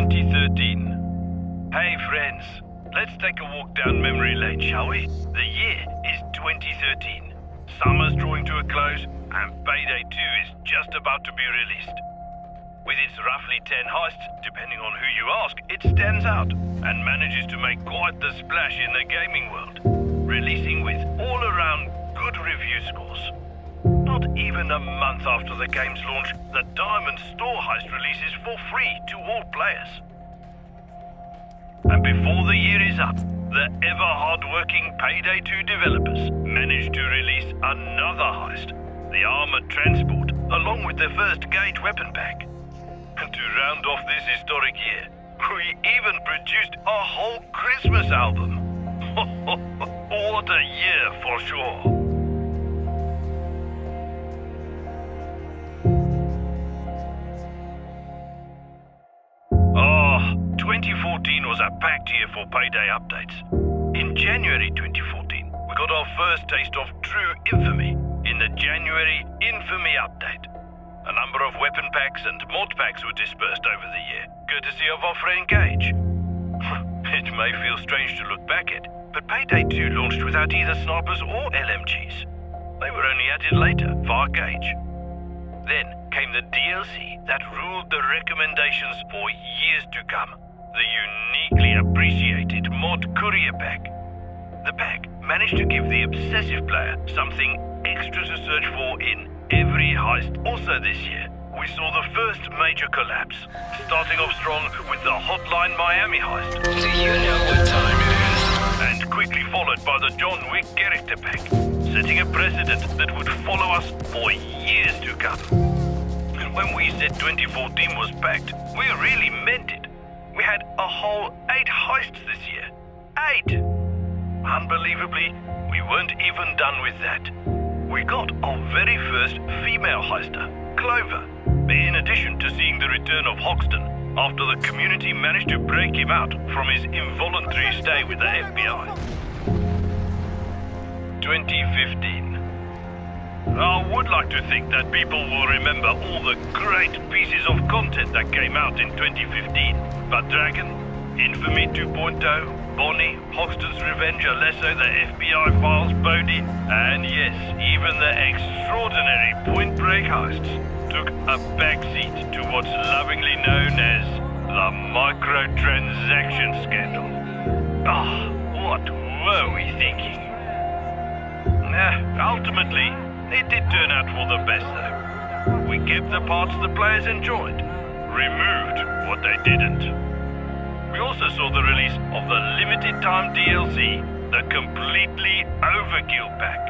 2013. Hey friends, let's take a walk down memory lane, shall we? The year is 2013. Summer's drawing to a close, and Payday 2 is just about to be released. With its roughly 10 heists, depending on who you ask, it stands out and manages to make quite the splash in the gaming world, releasing with all-around good review scores. Not even a month after the game's launch, the Diamond Store heist releases for free to all players. And before the year is up, the ever-hard-working Payday 2 developers managed to release another heist, the Armored Transport, along with their first Gate weapon pack. And to round off this historic year, we even produced a whole Christmas album. What a year for sure. 2014 was a packed year for Payday updates. In January 2014, we got our first taste of true infamy in the January Infamy update. A number of weapon packs and mod packs were dispersed over the year, courtesy of our friend Gage. It may feel strange to look back at, but Payday 2 launched without either snipers or LMGs. They were only added later via Gage. Then came the DLC that ruled the recommendations for years to come. The uniquely appreciated Mod Courier Pack. The pack managed to give the obsessive player something extra to search for in every heist. Also this year, we saw the first major collapse, starting off strong with the Hotline Miami heist. Do you know what time it is? And quickly followed by the John Wick character pack, setting a precedent that would follow us for years to come. And when we said 2014 was packed, we really meant it. We had a whole 8 heists this year. 8! Unbelievably, we weren't even done with that. We got our very first female heister, Clover, in addition to seeing the return of Hoxton after the community managed to break him out from his involuntary stay with the FBI. 2015. I would like to think that people will remember all the great pieces of content that came out in 2015. But Dragon, Infamy 2.0, Bonnie, Hoxton's Revenge, Alesso, the FBI Files, Bodhi, and yes, even the extraordinary Point Break heists took a backseat to what's lovingly known as the microtransaction scandal. What were we thinking? Ultimately, it did turn out for the best though. We kept the parts the players enjoyed, removed what they didn't. We also saw the release of the limited time DLC, the Completely Overkill pack.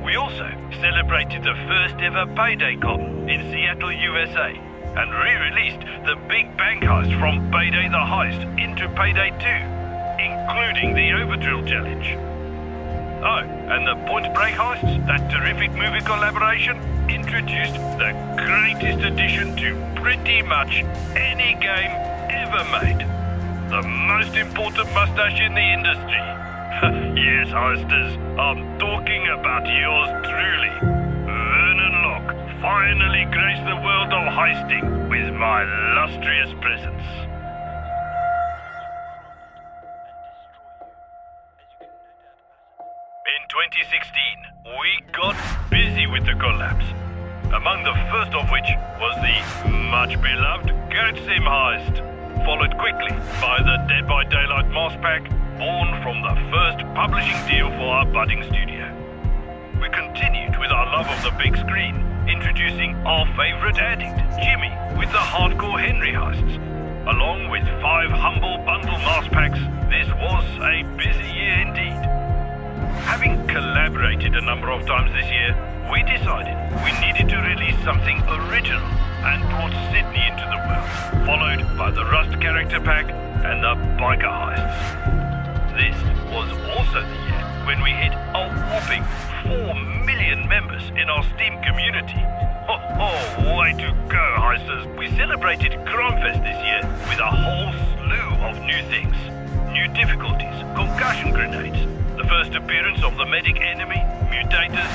We also celebrated the first ever Payday Con in Seattle, USA, and re-released the Big Bank Heist from Payday the Heist into Payday 2, including the Overdrill Challenge. Oh, and the Point Break heists, that terrific movie collaboration, introduced the greatest addition to pretty much any game ever made. The most important mustache in the industry. Yes, heisters, I'm talking about yours truly. Vernon Locke finally graced the world of heisting with my illustrious presence. In 2016, we got busy with the collabs, among the first of which was the much-beloved Goat Sim heist, followed quickly by the Dead by Daylight Moss Pack, born from the first publishing deal for our budding studio. We continued with our love of the big screen, introducing our favorite addict, Jimmy, with the Hardcore Henry heists. Along with 5 humble bundle Moss Packs, this was a busy year indeed. Having collaborated a number of times this year, we decided we needed to release something original and brought Sydney into the world, followed by the Rust character pack and the biker heists. This was also the year when we hit a whopping 4 million members in our Steam community. Way to go, heisters! We celebrated Crimefest this year with a whole slew of new things. New difficulties, concussion grenades, the first appearance of the medic enemy, mutators,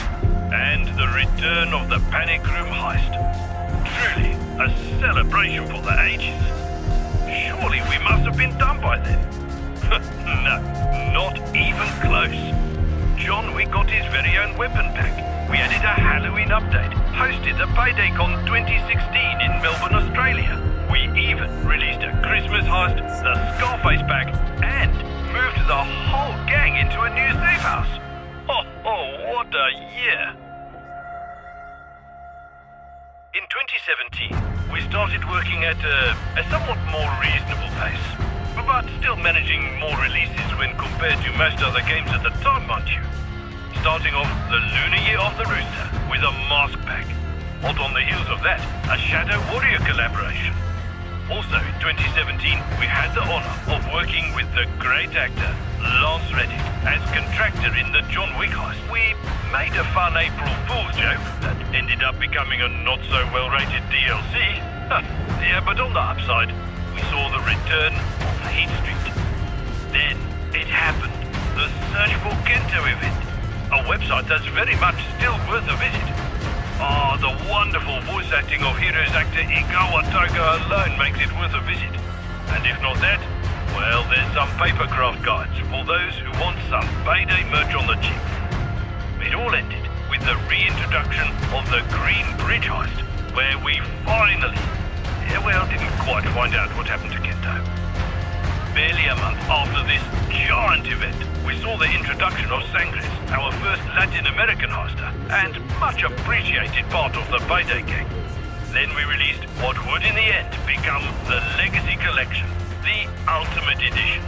and the return of the panic room heist. Truly, a celebration for the ages. Surely we must have been done by then. No, not even close. John Wick got his very own weapon pack. We added a Halloween update, hosted the PAYDAY-Con 2016 in Melbourne, Australia. We even released a Christmas heist, the Scarface pack, and moved the whole gang into a new safe house. Oh, what a year! In 2017, we started working at a somewhat more reasonable pace, but still managing more releases when compared to most other games at the time, mind you. Starting off the Lunar Year of the Rooster with a mask pack. Hot on the heels of that, a Shadow Warrior collaboration. Also in 2017, we had the honor of working with the great actor Lance Reddick as contractor in the John Wick heist. We made a fun April Fool's joke that ended up becoming a not so well rated DLC. Yeah, but on the upside, we saw the return of Heat Street. Then it happened, the Search for Kento event. A website that's very much still worth a visit. The wonderful voice acting of Heroes actor Igawa Toga alone makes it worth a visit. And if not that, well, there's some papercraft guides for those who want some Payday merch on the cheap. It all ended with the reintroduction of the Green Bridge heist, where we finally, didn't quite find out what happened to Kento. Barely a month after this giant event, we saw the introduction of Sangres, our first Latin American heister, and much appreciated part of the Payday gang. Then we released what would in the end become the Legacy Collection, the Ultimate Edition.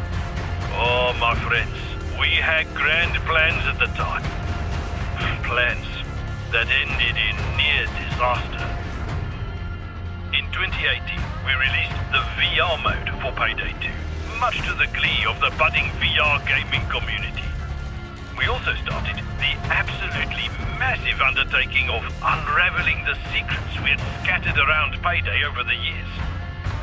Oh, my friends, we had grand plans at the time. Plans that ended in near disaster. In 2018, we released the VR mode for Payday 2. Much to the glee of the budding VR gaming community. We also started the absolutely massive undertaking of unraveling the secrets we had scattered around Payday over the years.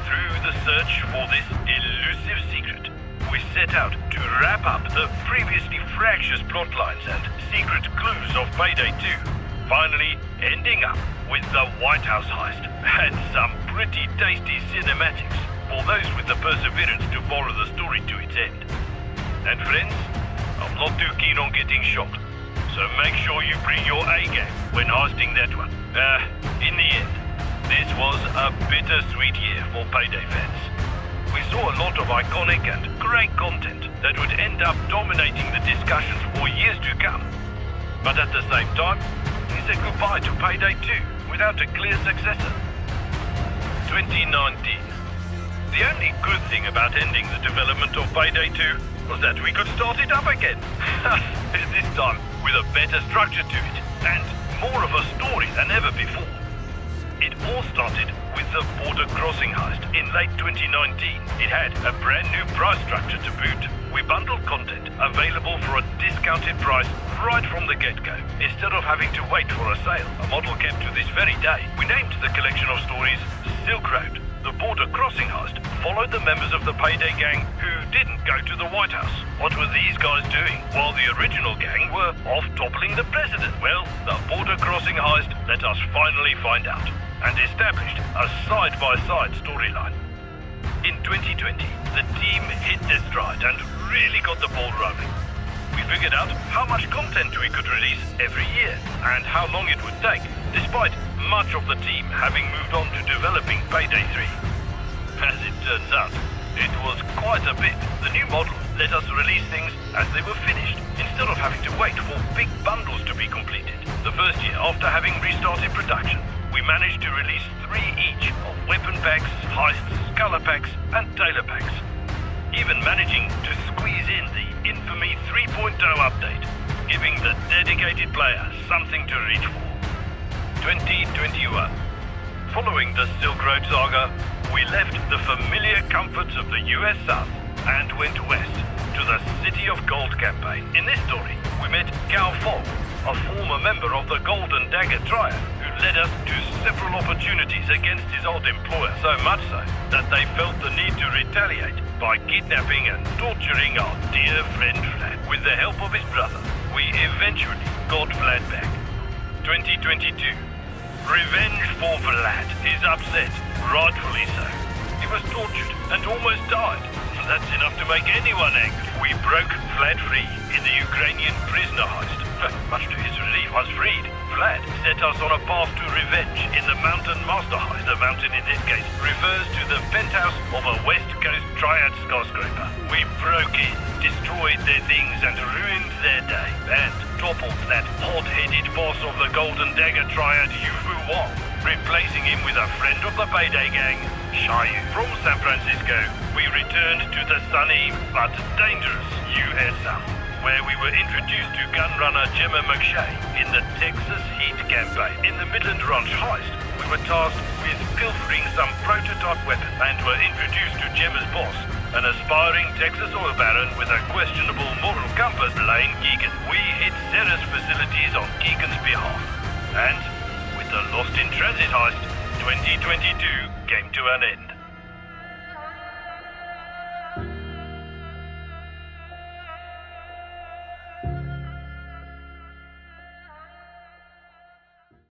Through the search for this elusive secret, we set out to wrap up the previously fractious plotlines and secret clues of Payday 2, finally ending up with the White House heist and some pretty tasty cinematics for those with the perseverance to follow the story to its end. And friends, I'm not too keen on getting shot, so make sure you bring your A-game when heisting that one. In the end, this was a bittersweet year for Payday fans. We saw a lot of iconic and great content that would end up dominating the discussions for years to come. But at the same time, we said goodbye to Payday 2 without a clear successor. 2019. The only good thing about ending the development of Payday 2 was that we could start it up again. This time with a better structure to it and more of a story than ever before. It all started with the border crossing heist in late 2019. It had a brand new price structure to boot. We bundled content available for a discounted price right from the get-go, instead of having to wait for a sale, a model kept to this very day. We named the collection of stories Silk Road. The border crossing heist followed the members of the Payday gang who didn't go to the White House. What were these guys doing while the original gang were off toppling the president? Well, the border crossing heist let us finally find out and established a side-by-side storyline. In 2020, the team hit their stride and really got the ball rolling. We figured out how much content we could release every year and how long it would take, despite much of the team having moved on to developing Payday 3. As it turns out, it was quite a bit. The new model let us release things as they were finished, instead of having to wait for big bundles to be completed. The first year after having restarted production, we managed to release 3 each of weapon packs, heists, color packs, and tailor packs. Even managing to squeeze in the infamy 3.0 update, giving the dedicated player something to reach for. 2021. Following the Silk Road saga, we left the familiar comforts of the US South and went west to the City of Gold campaign. In this story, we met Gao Fong, a former member of the Golden Dagger Triad, who led us to several opportunities against his old employer, so much so that they felt the need to retaliate by kidnapping and torturing our dear friend Vlad. With the help of his brother, we eventually got Vlad back. 2022. Revenge for Vlad is upset, rightfully so. He was tortured and almost died. That's enough to make anyone angry. We broke Vlad free in the Ukrainian prisoner heist. Much to his relief, was freed. Vlad set us on a path to revenge in the Mountain Master heist. The mountain in this case refers to the penthouse of a West Coast Triad skyscraper. We broke in, destroyed their things and ruined their day. And toppled that hot-headed boss of the Golden Dagger Triad, Yufu Wong, replacing him with a friend of the Payday gang, Shayu. From San Francisco, we returned to the sunny but dangerous USM, where we were introduced to gunrunner Gemma McShay in the Texas Heat campaign. In the Midland Ranch heist, we were tasked with pilfering some prototype weapon and were introduced to Gemma's boss, an aspiring Texas oil baron with a questionable moral compass, Lane Keegan. We hit Sarah's facilities on Keegan's behalf. And with the Lost in Transit heist, 2022 came to an end.